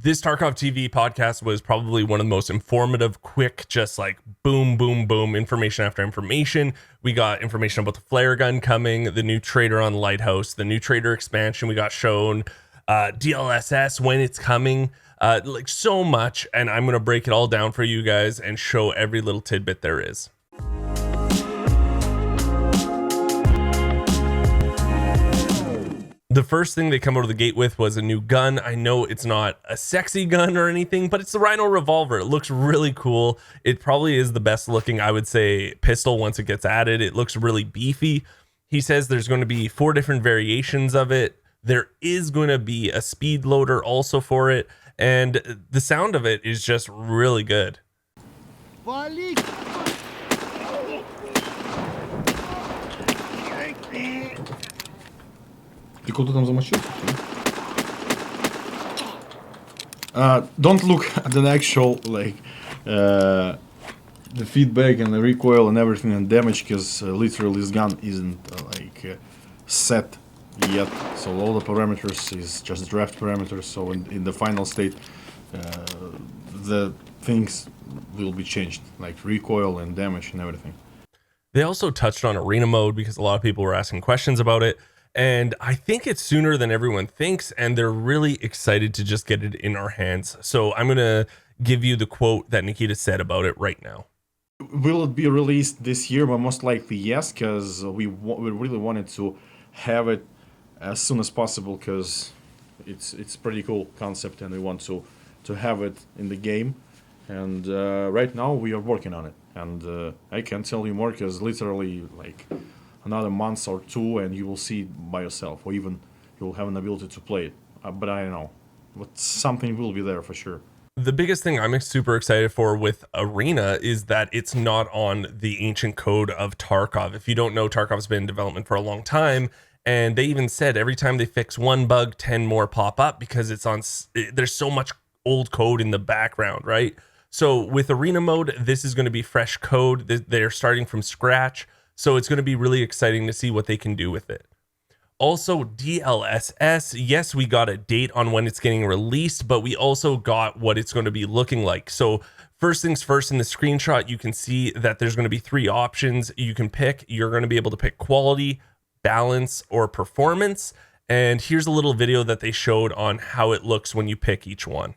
This Tarkov TV podcast was probably one of the most informative, quick, just like boom, boom, boom, information after information. We got information about the flare gun coming, the new Traitor on Lighthouse, the new Traitor expansion. We got shown DLSS, when it's coming, like so much. And I'm going to break it all down for you guys and show every little tidbit there is. The first thing they come out of the gate with was a new gun. I know it's not a sexy gun or anything, but it's the Rhino Revolver. It looks really cool. It probably is the best looking, I would say, pistol once it gets added. It looks really beefy. He says there's going to be 4 different variations of it. There is going to be a speed loader also for it. And the sound of it is just really good. Ты куда там замочился? Don't look at the actual the feedback and the recoil and everything and damage, because literally this gun isn't set yet. So all the parameters is just draft parameters. So in the final state, the things will be changed, like recoil and damage and everything. They also touched on arena mode because a lot of people were asking questions about it. And I think it's sooner than everyone thinks, and they're really excited to just get it in our hands. So I'm going to give you the quote that Nikita said about it right now. Will it be released this year? But most likely yes, because we really wanted to have it as soon as possible, because it's pretty cool concept, and we want to have it in the game. And right now we are working on it, and I can't tell you more, because literally another month or 2 and you will see it by yourself, or even you will have an ability to play it. But I don't know, but something will be there for sure. The biggest thing I'm super excited for with Arena is that it's not on the ancient code of Tarkov. If you don't know, Tarkov's been in development for a long time, and they even said every time they fix one bug, 10 more pop up, because it's on. There's so much old code in the background, right? So with Arena mode, this is going to be fresh code. They're starting from scratch. So it's going to be really exciting to see what they can do with it. Also, DLSS, yes, we got a date on when it's getting released, but we also got what it's going to be looking like. So first things first, in the screenshot, you can see that there's going to be 3 options you can pick. You're going to be able to pick quality, balance, or performance. And here's a little video that they showed on how it looks when you pick each one.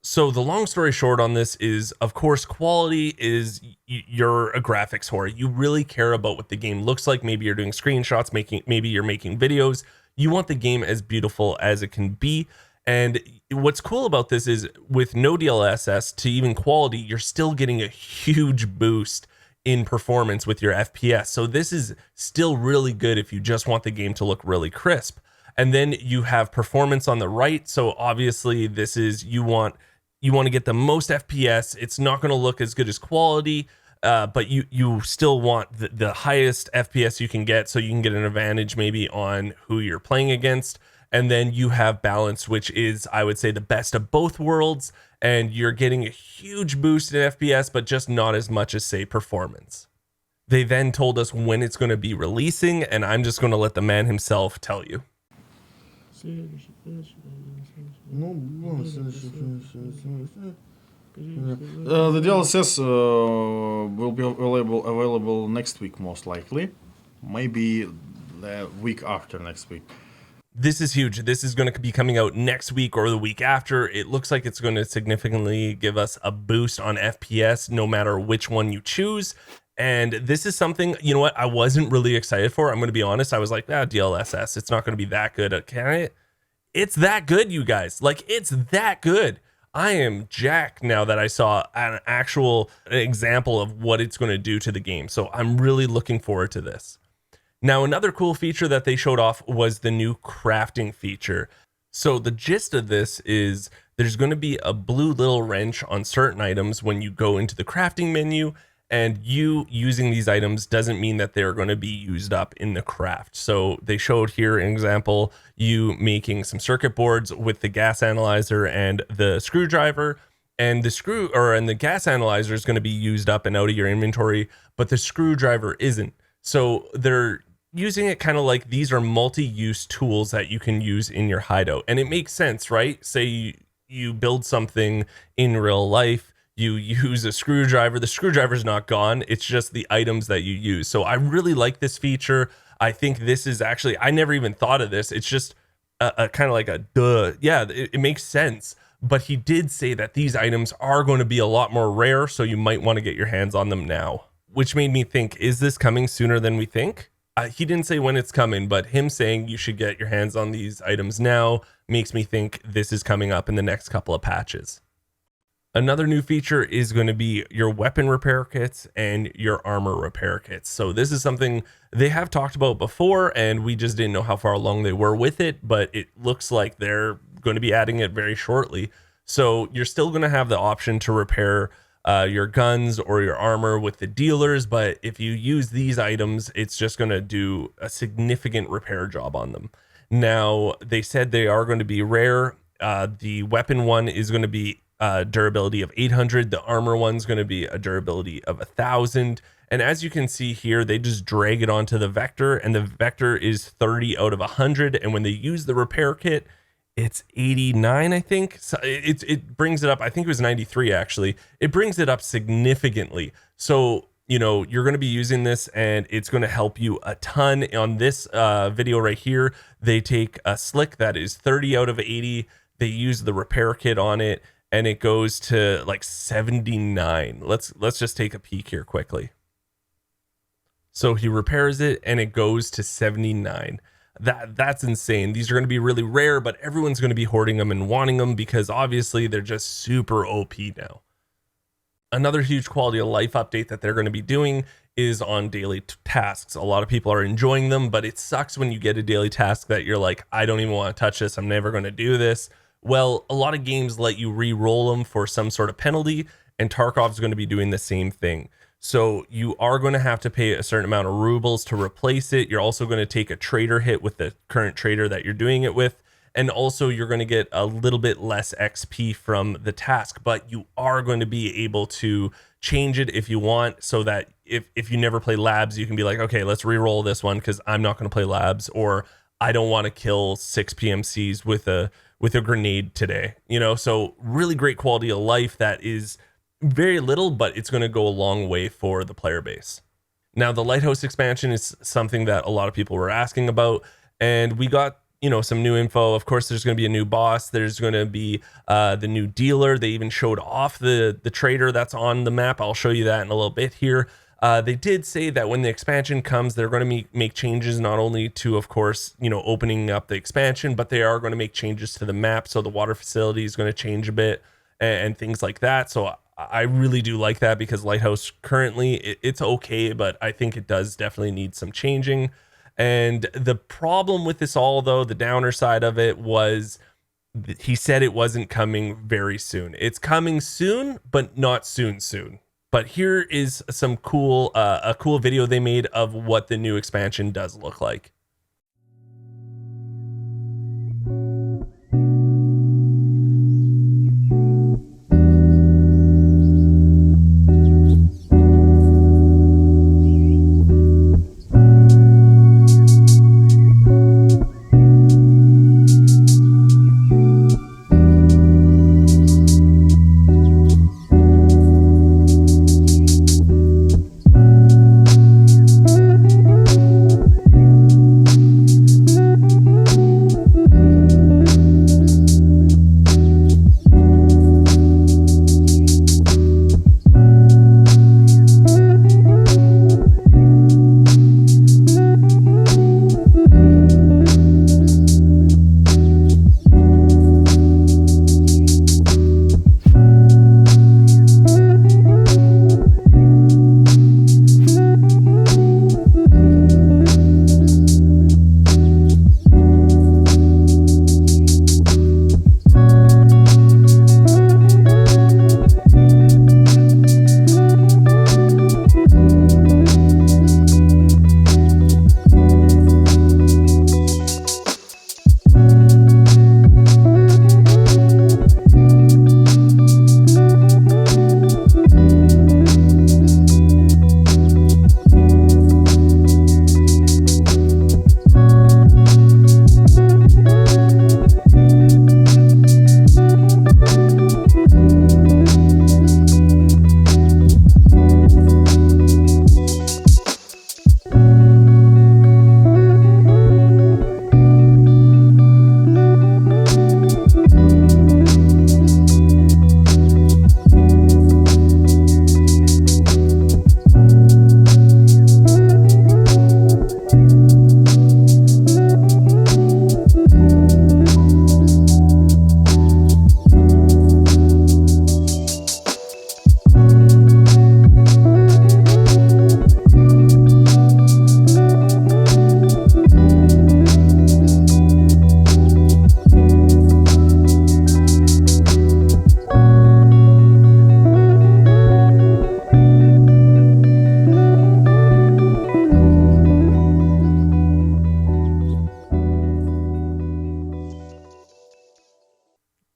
So the long story short on this is, of course, quality is you're a graphics whore. You really care about what the game looks like. Maybe you're doing screenshots, maybe you're making videos. You want the game as beautiful as it can be. And what's cool about this is with no DLSS to even quality, you're still getting a huge boost in performance with your FPS. So this is still really good if you just want the game to look really crisp. And then you have performance on the right. So obviously this is, you want you want to get the most FPS. It's not going to look as good as quality, but you still want the highest FPS you can get, so you can get an advantage maybe on who you're playing against. And then you have balance, which is, I would say, the best of both worlds, and you're getting a huge boost in FPS, but just not as much as, say, performance. They then told us when it's going to be releasing, and I'm just going to let the man himself tell you. The DLSS will be available next week, most likely. Maybe the week after next week. This is huge. This is going to be coming out next week or the week after. It looks like it's going to significantly give us a boost on FPS, no matter which one you choose. And this is something, you know what, I wasn't really excited for. I'm going to be honest. I was like, DLSS, it's not going to be that good. Can it? It's that good, you guys. Like, it's that good. I am jacked now that I saw an actual example of what it's going to do to the game. So I'm really looking forward to this. Now, another cool feature that they showed off was the new crafting feature. So the gist of this is there's going to be a blue little wrench on certain items when you go into the crafting menu, and you using these items doesn't mean that they're going to be used up in the craft. So they showed here an example, you making some circuit boards with the gas analyzer and the screwdriver, and the gas analyzer is going to be used up and out of your inventory, but the screwdriver isn't. So they're using it kind of like these are multi-use tools that you can use in your hideout. And it makes sense, right? Say you build something in real life, you use a screwdriver, the screwdriver's not gone, it's just the items that you use. So I really like this feature. I think this is actually, I never even thought of this. It's just a kind of like a duh. Yeah, it makes sense. But he did say that these items are going to be a lot more rare, so you might want to get your hands on them now, which made me think, is this coming sooner than we think? He didn't say when it's coming, but him saying you should get your hands on these items now makes me think this is coming up in the next couple of patches. Another new feature is going to be your weapon repair kits and your armor repair kits. So this is something they have talked about before, and we just didn't know how far along they were with it, but it looks like they're going to be adding it very shortly. So you're still going to have the option to repair your guns or your armor with the dealers, but if you use these items, it's just going to do a significant repair job on them. Now, they said they are going to be rare. The weapon one is going to be durability of 800. The armor one's going to be a durability of 1,000. And as you can see here, they just drag it onto the vector, and the vector is 30 out of 100. And when they use the repair kit, it's 89, I think. So it brings it up. I think it was 93 actually. It brings it up significantly. So, you know, you're going to be using this, and it's going to help you a ton. On this video right here, they take a slick that is 30 out of 80. They use the repair kit on it, and it goes to like 79. Let's just take a peek here quickly. So he repairs it, and it goes to 79. That's insane. These are going to be really rare, but everyone's going to be hoarding them and wanting them because obviously they're just super OP now. Another huge quality of life update that they're going to be doing is on daily tasks. A lot of people are enjoying them, but it sucks when you get a daily task that you're like, I don't even want to touch this. I'm never going to do this. Well, a lot of games let you re-roll them for some sort of penalty, and Tarkov is going to be doing the same thing. So you are going to have to pay a certain amount of rubles to replace it. You're also going to take a traitor hit with the current traitor that you're doing it with. And also you're going to get a little bit less XP from the task, but you are going to be able to change it if you want, so that if you never play labs, you can be like, okay, let's re-roll this one because I'm not going to play labs, or I don't want to kill 6 PMCs with a grenade today, you know? So really great quality of life that is very little, but it's going to go a long way for the player base. Now, the Lighthouse expansion is something that a lot of people were asking about, and we got, you know, some new info. Of course, there's going to be a new boss. There's going to be the new dealer. They even showed off the traitor that's on the map. I'll show you that in a little bit here. They did say that when the expansion comes, they're going to make changes, not only to, of course, you know, opening up the expansion, but they are going to make changes to the map. So the water facility is going to change a bit and things like that. So I really do like that, because Lighthouse currently it's okay, but I think it does definitely need some changing. And the problem with this all, though, the downer side of it was he said it wasn't coming very soon. It's coming soon, but not soon. But here is some cool a cool video they made of what the new expansion does look like.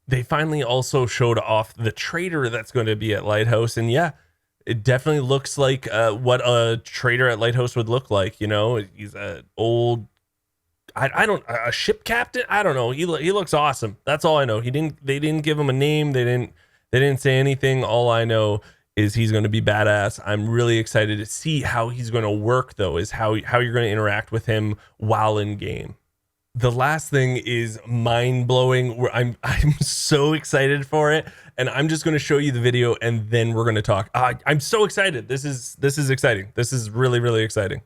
They finally also showed off the Traitor that's going to be at Lighthouse, and yeah, it definitely looks like what a Traitor at Lighthouse would look like. You know, he's an old, I don't, a ship captain. I don't know. He looks awesome. That's all I know. They didn't give him a name. They didn't say anything. All I know is he's going to be badass. I'm really excited to see how he's going to work, though. Is how you're going to interact with him while in game. The last thing is mind blowing. Where I'm so excited for it, and I'm just going to show you the video, and then we're going to talk. I'm so excited. This is exciting. This is really exciting.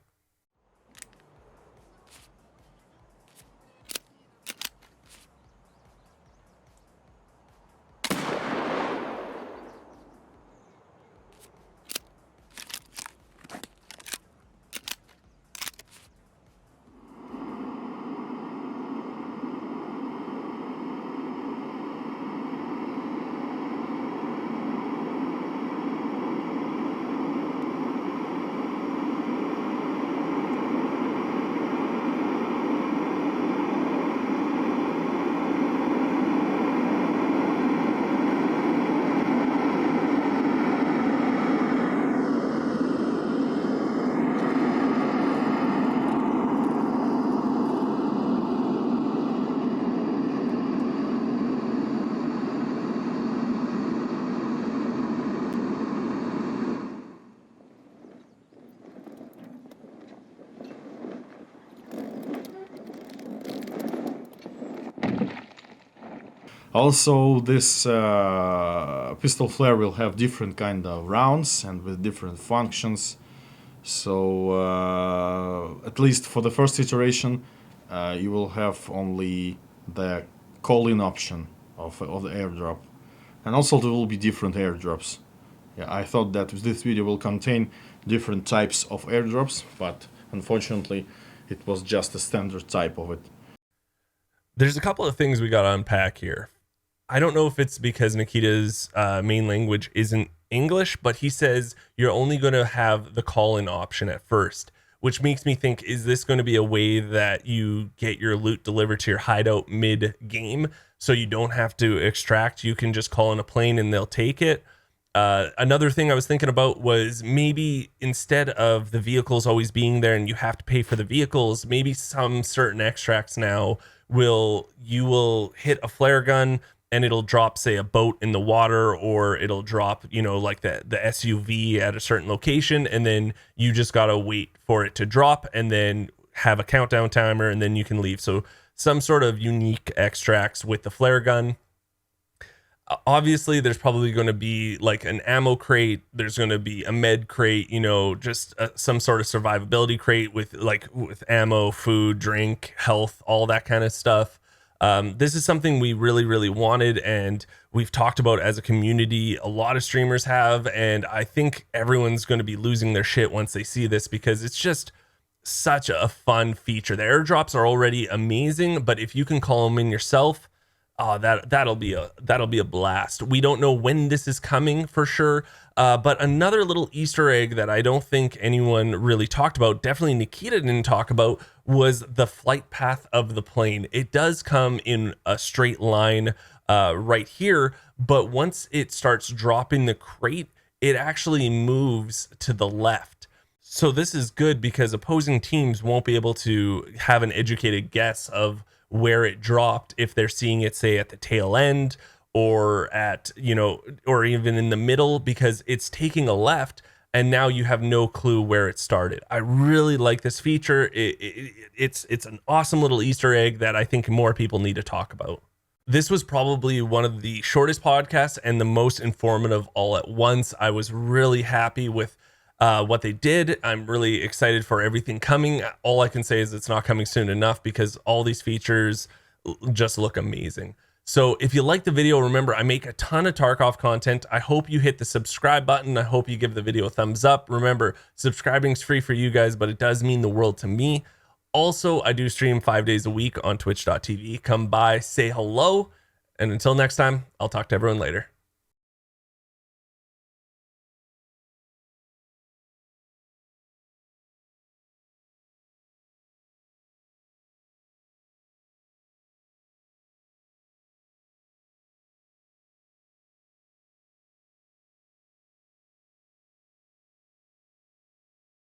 Also, this pistol flare will have different kind of rounds and with different functions. So at least for the first iteration, you will have only the call-in option of the airdrop, and also there will be different airdrops. Yeah, I thought that this video will contain different types of airdrops, but unfortunately, it was just a standard type of it. There's a couple of things we got to unpack here. I don't know if it's because Nikita's main language isn't English, but he says you're only going to have the call-in option at first, which makes me think, is this going to be a way that you get your loot delivered to your hideout mid-game so you don't have to extract? You can just call in a plane and they'll take it. Another thing I was thinking about was maybe instead of the vehicles always being there and you have to pay for the vehicles, maybe some certain extracts now you will hit a flare gun and it'll drop, say, a boat in the water, or it'll drop, like the SUV at a certain location, and then you just gotta wait for it to drop and then have a countdown timer and then you can leave. So some sort of unique extracts with the flare gun. Obviously there's probably going to be like an ammo crate, there's going to be a med crate, just some sort of survivability crate with ammo, food, drink, health, all that kind of stuff. This is something we really wanted, and we've talked about as a community. A lot of streamers have, and I think everyone's going to be losing their shit once they see this, because it's just such a fun feature. The airdrops are already amazing, but if you can call them in yourself, that'll be a blast. We don't know when this is coming for sure, but another little Easter egg that I don't think anyone really talked about, definitely Nikita didn't talk about, was the flight path of the plane. It does come in a straight line right here, but once it starts dropping the crate, it actually moves to the left. So this is good because opposing teams won't be able to have an educated guess of where it dropped if they're seeing it, say, at the tail end or at, or even in the middle, because it's taking a left and now you have no clue where it started. I really like this feature. It's an awesome little Easter egg that I think more people need to talk about. This was probably one of the shortest podcasts and the most informative all at once. I was really happy with what they did. I'm really excited for everything coming. All I can say is it's not coming soon enough, because all these features just look amazing. So if you like the video, remember, I make a ton of Tarkov content. I hope you hit the subscribe button. I hope you give the video a thumbs up. Remember, subscribing is free for you guys, but it does mean the world to me. Also, I do stream 5 days a week on twitch.tv. Come by, say hello, and until next time, I'll talk to everyone later.